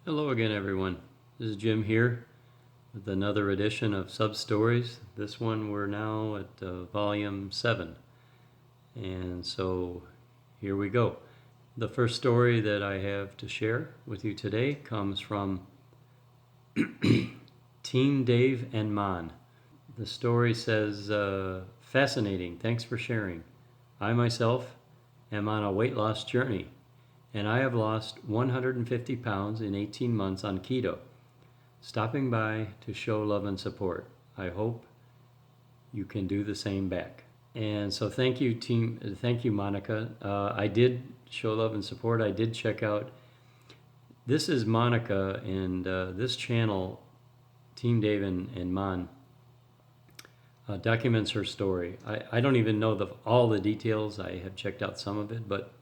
Hello again, everyone. This is Jim here with another edition of Sub Stories. This one we're now at volume 7. And so here we go. The first story that I have to share with you today comes from TeamDaveAndMon. The story says, fascinating, thanks for sharing. I myself am on a weight loss journey, and I have lost 150 pounds in 18 months on keto. Stopping by to show love and support. I hope you can do the same back. And so thank you, team. Thank you, Monica. I did show love and support. I did check out. This is Monica, and this channel, Team Dave and Mon, documents her story. I don't even know all the details. I have checked out some of it, but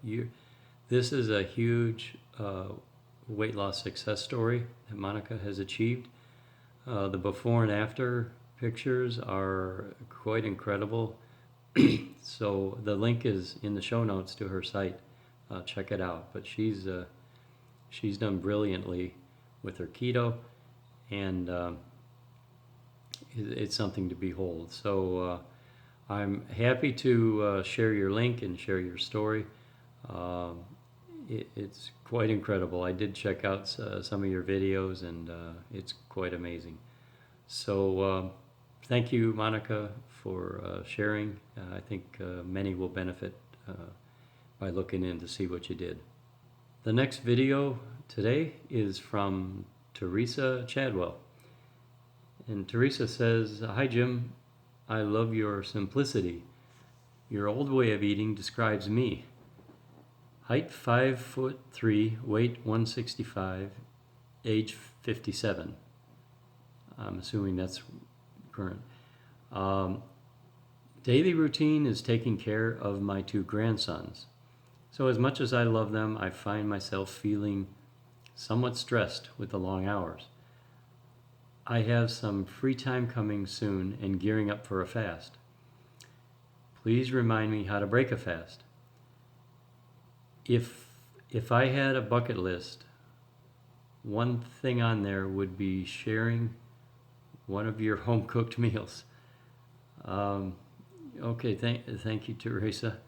this is a huge weight loss success story that Monica has achieved. The before and after pictures are quite incredible. So the link is in the show notes to her site. Check it out. But she's done brilliantly with her keto, and it's something to behold. So I'm happy to share your link and share your story. It's quite incredible. I did check out some of your videos, and it's quite amazing. So thank you, Monica, for sharing. I think many will benefit by looking in to see what you did. The next video today is from Teresa Chadwell. And Teresa says, "Hi Jim, I love your simplicity. Your old way of eating describes me. Height 5'3", weight 165, age 57. I'm assuming that's current. Daily routine is taking care of my 2 grandsons. So as much as I love them, I find myself feeling somewhat stressed with the long hours. I have some free time coming soon and gearing up for a fast. Please remind me how to break a fast. If I had a bucket list, one thing on there would be sharing one of your home-cooked meals." Okay, thank you, Teresa,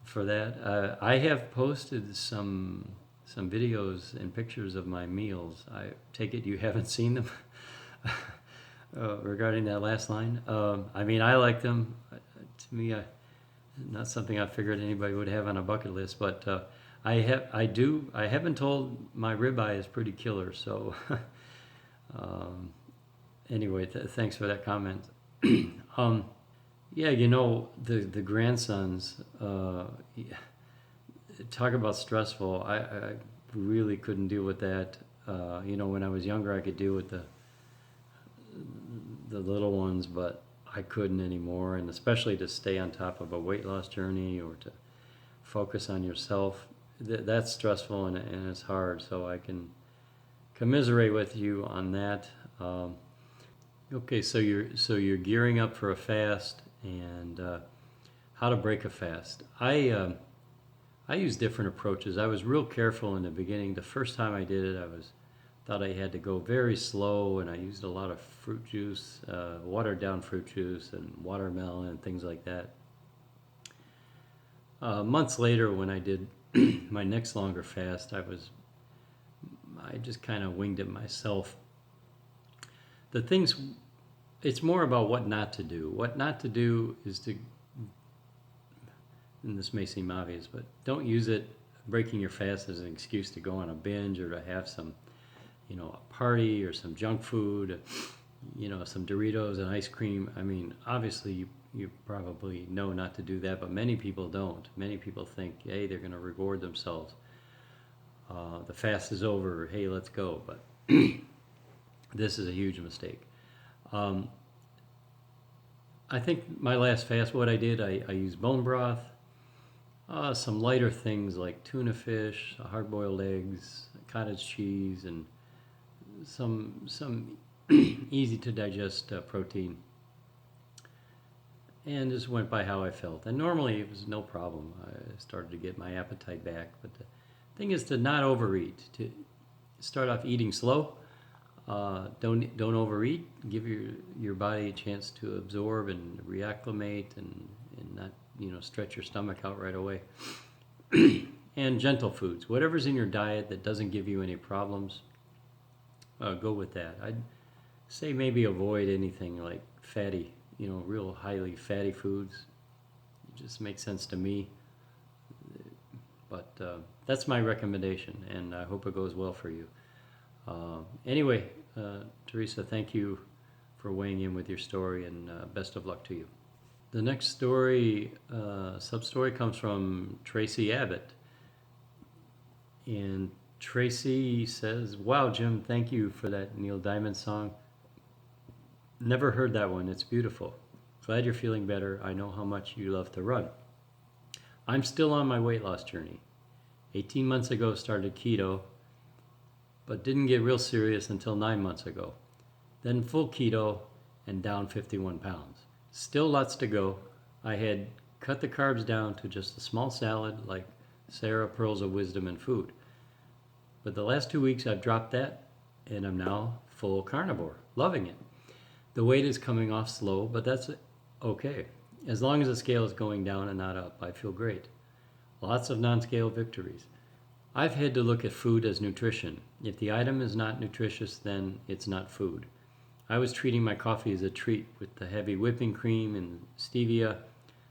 for that. I have posted some videos and pictures of my meals. I take it you haven't seen them regarding that last line. I mean, I like them. To me, not something I figured anybody would have on a bucket list, but I have been told my ribeye is pretty killer. So anyway, thanks for that comment. Yeah, you know, the grandsons, talk about stressful. I really couldn't deal with that. You know, when I was younger, I could deal with the little ones, but I couldn't anymore. And especially to stay on top of a weight loss journey or to focus on yourself, that's stressful and it's hard. So I can commiserate with you on that. Okay, so you're gearing up for a fast, and how to break a fast. I use different approaches. I was real careful in the beginning. The first time I did it, thought I had to go very slow, and I used a lot of fruit juice, watered down fruit juice, and watermelon and things like that. Months later, when I did my next longer fast, I just kind of winged it myself. The things, it's more about what not to do. What not to do is to, and this may seem obvious, but don't use breaking your fast as an excuse to go on a binge or to have some, you know, a party or some junk food, you know, some Doritos and ice cream. I mean, obviously you probably know not to do that, but many people don't. Many people think, hey, they're going to reward themselves. The fast is over. Hey, let's go. But this is a huge mistake. I think my last fast, what I did, I used bone broth, some lighter things like tuna fish, hard-boiled eggs, cottage cheese, and some easy to digest protein, and just went by how I felt. And normally it was no problem. I started to get my appetite back, but the thing is to not overeat. start off eating slow. Don't overeat. Give your body a chance to absorb and reacclimate, and not stretch your stomach out right away. And gentle foods, whatever's in your diet that doesn't give you any problems, go with that. I'd say maybe avoid anything like fatty, real highly fatty foods. It just makes sense to me. But that's my recommendation, and I hope it goes well for you. Anyway, Teresa, thank you for weighing in with your story, and best of luck to you. The next story, sub-story, comes from Tracy Abbott. And Tracy says, "Wow, Jim, thank you for that Neil Diamond song. Never heard that one. It's beautiful. Glad you're feeling better. I know how much you love to run. I'm still on my weight loss journey. 18 months ago started keto, but didn't get real serious until 9 months ago. Then full keto and down 51 pounds. Still lots to go. I had cut the carbs down to just a small salad like Sarah, Pearls of Wisdom, and food. But the last 2 weeks I've dropped that, and I'm now full carnivore. Loving it. The weight is coming off slow, but that's okay. As long as the scale is going down and not up, I feel great. Lots of non-scale victories. I've had to look at food as nutrition. If the item is not nutritious, then it's not food. I was treating my coffee as a treat with the heavy whipping cream and stevia,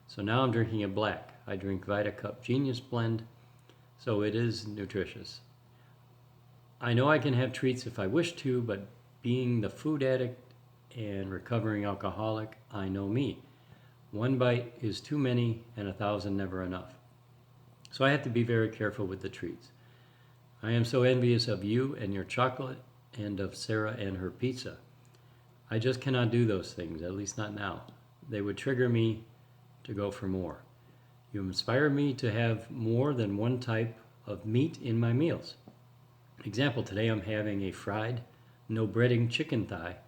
so now I'm drinking it black. I drink VitaCup Genius Blend, so it is nutritious. I know I can have treats if I wish to, but being the food addict and recovering alcoholic, I know me. One bite is too many and 1,000 never enough. So I have to be very careful with the treats. I am so envious of you and your chocolate and of Sarah and her pizza. I just cannot do those things, at least not now. They would trigger me to go for more. You inspire me to have more than one type of meat in my meals. Example, today I'm having a fried, no breading chicken thigh,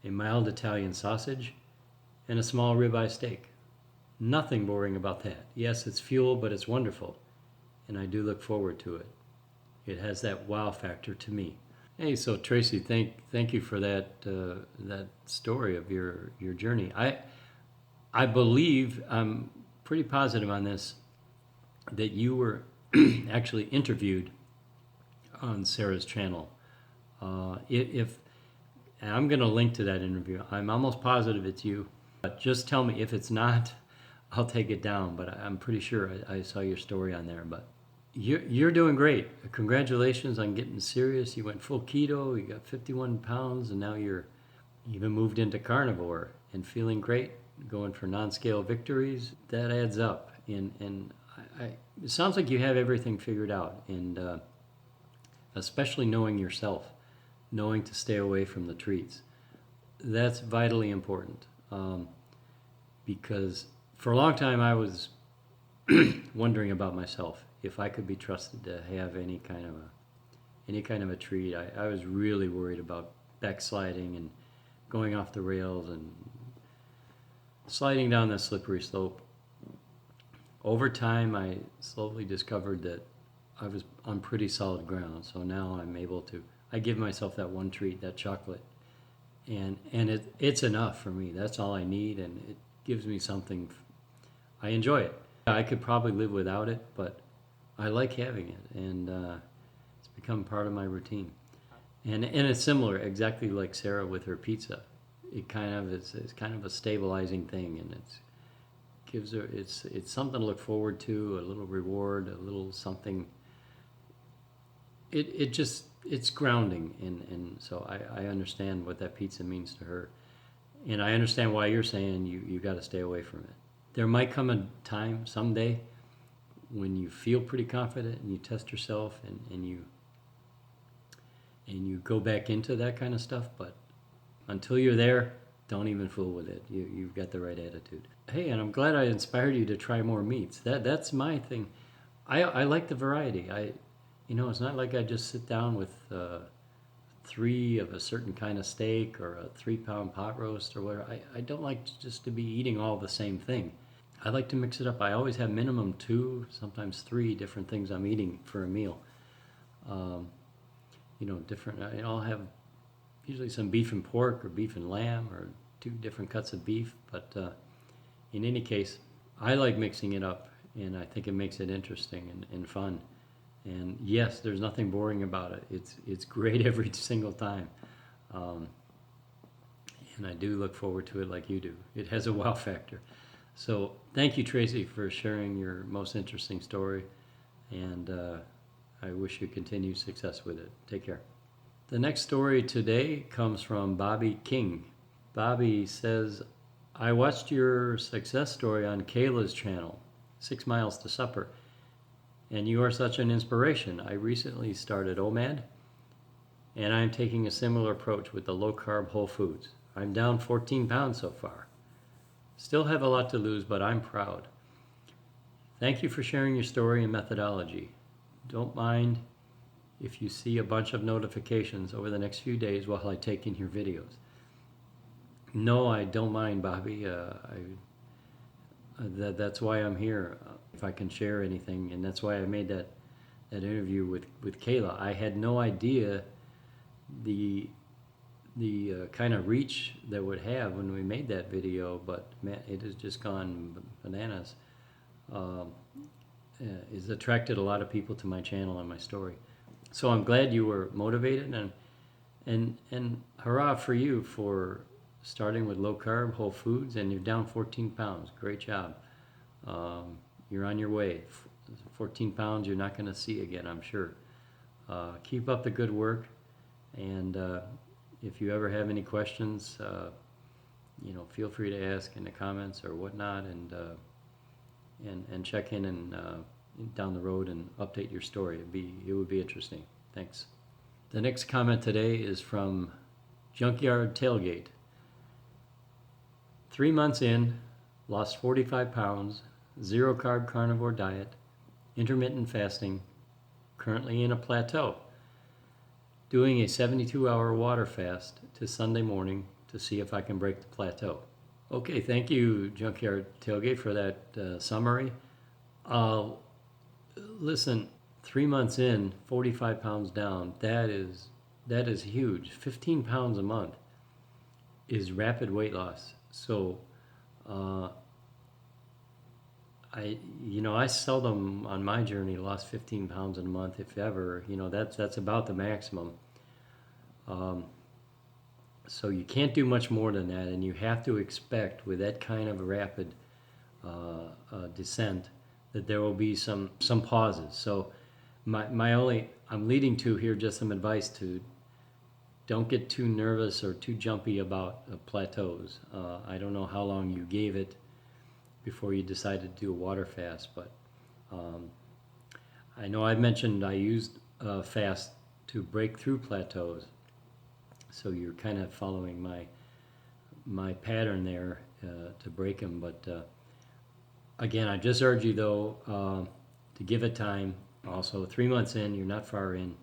a mild Italian sausage, and a small ribeye steak. Nothing boring about that. Yes, it's fuel, but it's wonderful, and I do look forward to it. It has that wow factor to me." Hey, so Tracy, thank you for that that story of your journey. I believe, I'm pretty positive on this, that you were actually interviewed on Sarah's channel. If and I'm going to link to that interview. I'm almost positive it's you. But just tell me if it's not. I'll take it down. But I'm pretty sure I saw your story on there. But you're doing great. Congratulations on getting serious. You went full keto. You got 51 pounds, and now you're even moved into carnivore and feeling great. Going for non-scale victories. That adds up. And it sounds like you have everything figured out. And especially knowing yourself, knowing to stay away from the treats. That's vitally important. Because for a long time I was wondering about myself, if I could be trusted to have any kind of a treat. I was really worried about backsliding and going off the rails and sliding down that slippery slope. Over time, I slowly discovered that I was on pretty solid ground. So now I'm able to, I give myself that one treat, that chocolate, and it's enough for me. That's all I need, and it gives me something. I enjoy it. I could probably live without it, but I like having it, and it's become part of my routine. And it's similar, exactly like Sarah with her pizza. It kind of it's kind of a stabilizing thing, and gives her it's something to look forward to, a little reward, a little something. It's grounding, and so I understand what that pizza means to her, and I understand why you're saying you got to stay away from it. There might come a time someday when you feel pretty confident and you test yourself and you go back into that kind of stuff, but until you're there, don't even fool with it. You've got the right attitude. Hey, and I'm glad I inspired you to try more meats. That's my thing. I like the variety. It's not like I just sit down with 3 of a certain kind of steak or a 3-pound pot roast or whatever. I don't like just to be eating all the same thing. I like to mix it up. I always have minimum 2, sometimes 3 different things I'm eating for a meal. different. I'll have usually some beef and pork or beef and lamb or 2 different cuts of beef. But in any case, I like mixing it up, and I think it makes it interesting and fun. And yes, there's nothing boring about it. It's great every single time. And I do look forward to it like you do. It has a wow factor. So thank you, Tracy, for sharing your most interesting story. And I wish you continued success with it. Take care. The next story today comes from Bobbi King. Bobbi says, I watched your success story on Kayla's channel, 6 Miles to Supper, and you are such an inspiration. I recently started OMAD, and I'm taking a similar approach with the low-carb whole foods. I'm down 14 pounds so far. Still have a lot to lose, but I'm proud. Thank you for sharing your story and methodology. Don't mind if you see a bunch of notifications over the next few days while I take in your videos. No, I don't mind, Bobbi. That's why I'm here, if I can share anything, and that's why I made that interview with Kayla. I had no idea the kind of reach that would have when we made that video, but man, it has just gone bananas. It's attracted a lot of people to my channel and my story. So I'm glad you were motivated, and hurrah for you for starting with low carb whole foods, and you're down 14 pounds. Great job. You're on your way. 14 pounds you're not going to see again, I'm sure. Keep up the good work, and if you ever have any questions, feel free to ask in the comments or whatnot, and check in and down the road and update your story. It would be interesting. Thanks. The next comment today is from Junkyard Tailgate. 3 months in, lost 45 pounds, 0 carb carnivore diet, intermittent fasting, currently in a plateau. Doing a 72-hour water fast to Sunday morning to see if I can break the plateau. Okay, thank you, Junkyard Tailgate, for that summary. Listen, 3 months in, 45 pounds down, that is huge. 15 pounds a month is rapid weight loss. So I seldom on my journey lost 15 pounds in a month, if ever. That's about the maximum. So you can't do much more than that, and you have to expect with that kind of rapid descent that there will be some pauses. So I'm leading to here just some advice to don't get too nervous or too jumpy about plateaus. I don't know how long you gave it before you decided to do a water fast, but I know I've mentioned I used fast to break through plateaus, so you're kind of following my pattern there to break them. But again, I just urge you though to give it time. Also, 3 months in, you're not far in.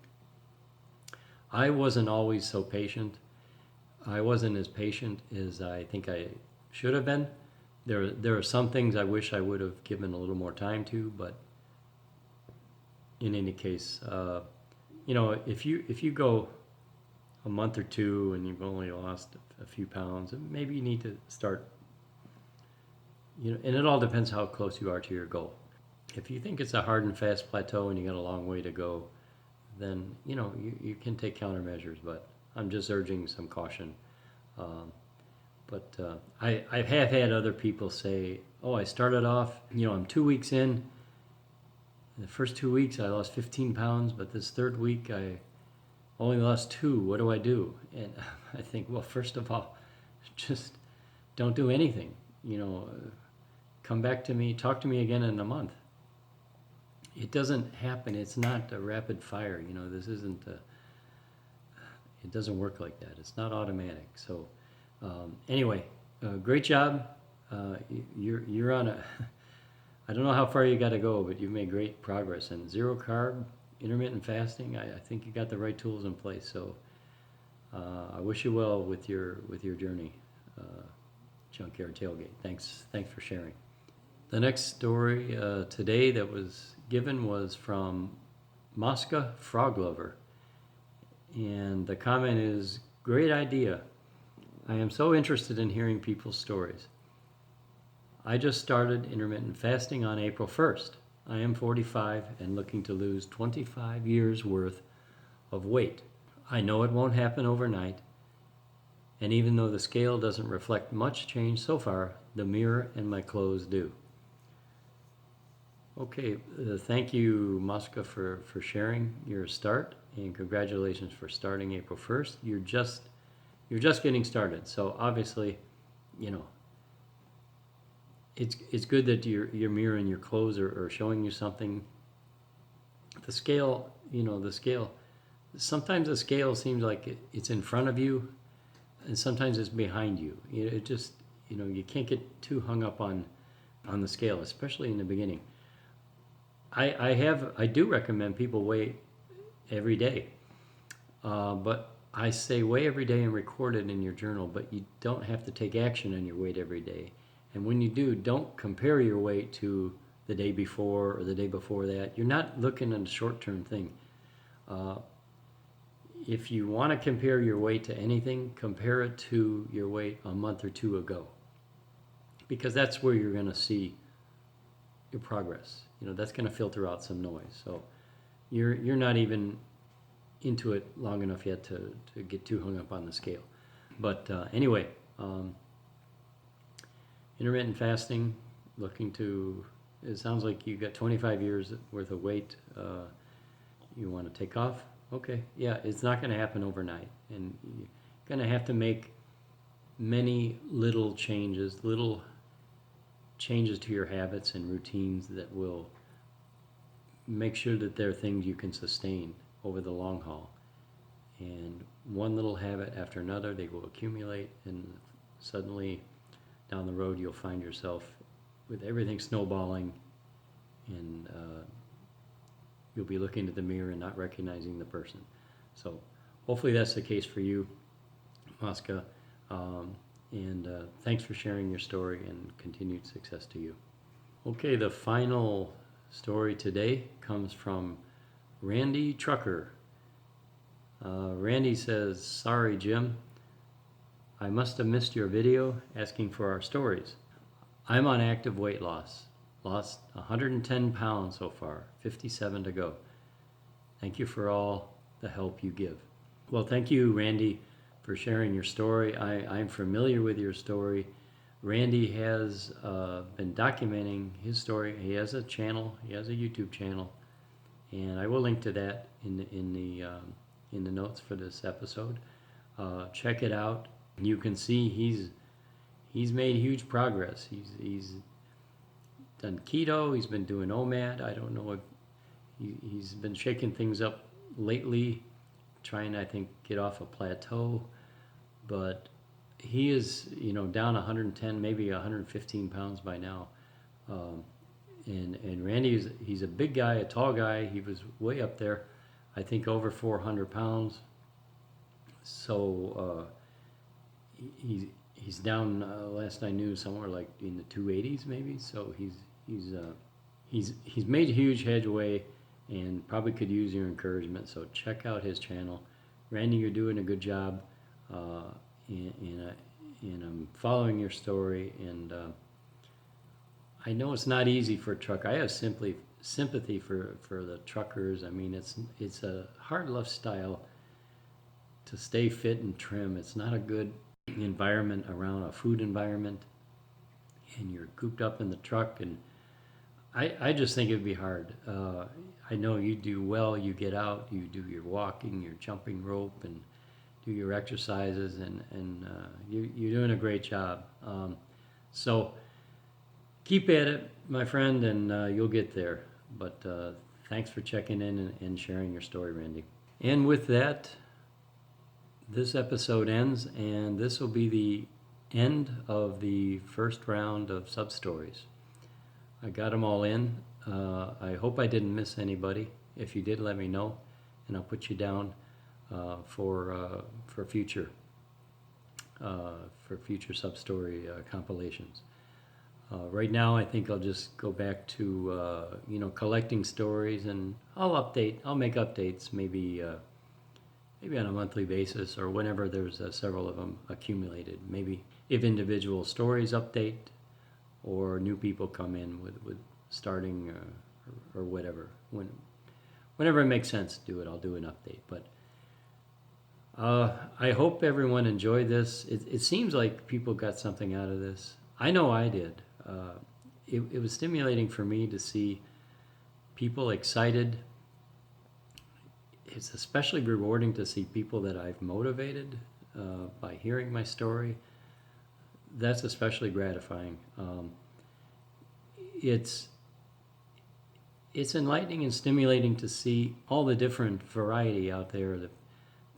I wasn't always so patient. I wasn't as patient as I think I should have been. There are some things I wish I would have given a little more time to, but in any case, if you go a month or two and you've only lost a few pounds, maybe you need to start, and it all depends how close you are to your goal. If you think it's a hard and fast plateau and you got a long way to go, then you can take countermeasures, but I'm just urging some caution. But I have had other people say, oh, I started off, I'm 2 weeks in. The first 2 weeks I lost 15 pounds, but this third week I only lost 2. What do I do? And I think, well, first of all, just don't do anything. Come back to me, talk to me again in a month. It doesn't happen. It's not a rapid fire. This isn't it doesn't work like that. It's not automatic. So anyway, great job. You're on a, I don't know how far you got to go, but you've made great progress. And 0 carb, intermittent fasting, I think you got the right tools in place. So I wish you well with your journey, Junkyard Tailgate. Thanks for sharing. The next story today that was given was from Mosca Froglover. And the comment is, great idea. I am so interested in hearing people's stories. I just started intermittent fasting on April 1st. I am 45 and looking to lose 25 years worth of weight. I know it won't happen overnight, and even though the scale doesn't reflect much change so far, the mirror and my clothes do. Okay, thank you, Mosca, for sharing your start, and congratulations for starting April 1st. You're just getting started, so obviously, you know, it's good that your mirror and your clothes are showing you something. The scale, sometimes the scale seems like it's in front of you, and sometimes it's behind you. It just, you can't get too hung up on the scale, especially in the beginning. I do recommend people weigh every day, but I say weigh every day and record it in your journal, but you don't have to take action on your weight every day. And when you do, don't compare your weight to the day before or the day before that. You're not looking at a short-term thing. If you want to compare your weight to anything, compare it to your weight a month or two ago, because that's where you're going to see your progress. That's going to filter out some noise. So you're not even into it long enough yet to get too hung up on the scale. But anyway, intermittent fasting, it sounds like you got 25 years worth of weight you want to take off. Okay, yeah, it's not going to happen overnight, and you're going to have to make many little changes to your habits and routines that will make sure that they're things you can sustain over the long haul. And one little habit after another, they will accumulate, and suddenly down the road you'll find yourself with everything snowballing, and you'll be looking at the mirror and not recognizing the person. So hopefully that's the case for you, Mosca. And thanks for sharing your story, and continued success to you. Okay, the final story today comes from Randy Trucker. Randy says, sorry, Jim. I must have missed your video asking for our stories. I'm on active weight loss. Lost 110 pounds so far, 57 to go. Thank you for all the help you give. Well, thank you, Randy, for sharing your story. I'm familiar with your story. Randy has been documenting his story. He has a channel. He has a YouTube channel, and I will link to that in the notes for this episode. Check it out. You can see he's made huge progress. He's done keto. He's been doing OMAD. I don't know if he's been shaking things up lately, trying, I think, get off a plateau. But he is, down 110, maybe 115 pounds by now. And Randy he's a big guy, a tall guy. He was way up there, I think over 400 pounds. So he's down, last I knew, somewhere like in the 280s maybe. So he's made huge headway, and probably could use your encouragement. So check out his channel. Randy, you're doing a good job, and I'm following your story, and I know it's not easy for a trucker. I have sympathy for the truckers. I mean, it's a hard lifestyle to stay fit and trim. It's not a good environment around a food environment, and you're cooped up in the truck, and I just think it'd be hard. I know you do well. You get out, you do your walking, your jumping rope, and do your exercises, and you're doing a great job. So keep at it, my friend, and you'll get there. But thanks for checking in and sharing your story, Randy. And with that, this episode ends, and this will be the end of the first round of sub-stories. I got them all in. I hope I didn't miss anybody. If you did, let me know, and I'll put you down for future sub-story compilations. Right now, I think I'll just go back to collecting stories, and I'll make updates maybe maybe on a monthly basis or whenever there's several of them accumulated. Maybe if individual stories update or new people come in with starting or whatever. Whenever it makes sense to do it, I'll do an update. But I hope everyone enjoyed this. It seems like people got something out of this. I know I did. It was stimulating for me to see people excited. It's especially rewarding to see people that I've motivated by hearing my story. That's especially gratifying. It's enlightening and stimulating to see all the different variety out there, the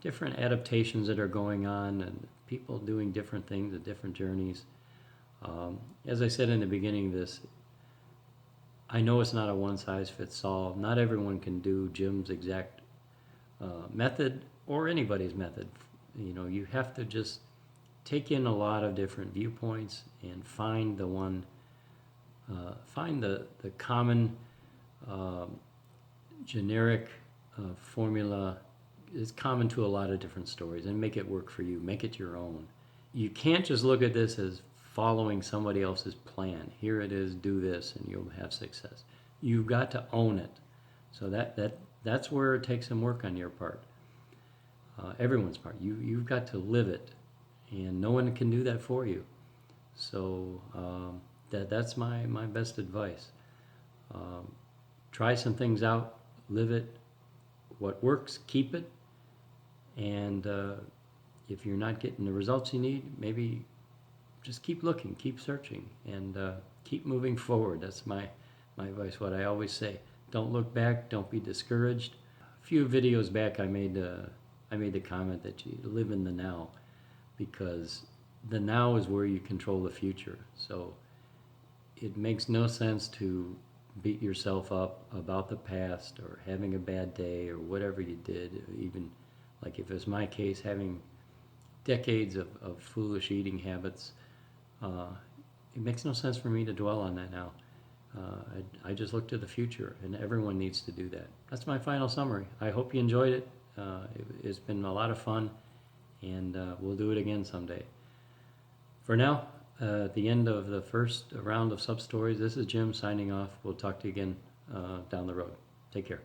different adaptations that are going on, and people doing different things and different journeys. As I said in the beginning of this, I know it's not a one-size-fits-all. Not everyone can do Jim's exact method or anybody's method. You know, you have to just take in a lot of different viewpoints and find the one, find the common generic formula is common to a lot of different stories and make it work for you. Make it your own. You can't just look at this as following somebody else's plan. Here it is, do this and you'll have success. You've got to own it. So that's where it takes some work on your part, everyone's part. You've got to live it, and no one can do that for you. So that's my best advice. Try some things out, live it. What works, keep it. And if you're not getting the results you need, maybe just keep looking, keep searching, and keep moving forward. That's my advice, what I always say. Don't look back, don't be discouraged. A few videos back I made the comment that you live in the now, because the now is where you control the future. So it makes no sense to beat yourself up about the past or having a bad day or whatever you did. Even like if it's my case, having decades of foolish eating habits, it makes no sense for me to dwell on that now. I just look to the future, and everyone needs to do that. That's my final summary. I hope you enjoyed it. It's been a lot of fun, and we'll do it again someday. For now, at the end of the first round of sub-stories, this is Jim signing off. We'll talk to you again down the road. Take care.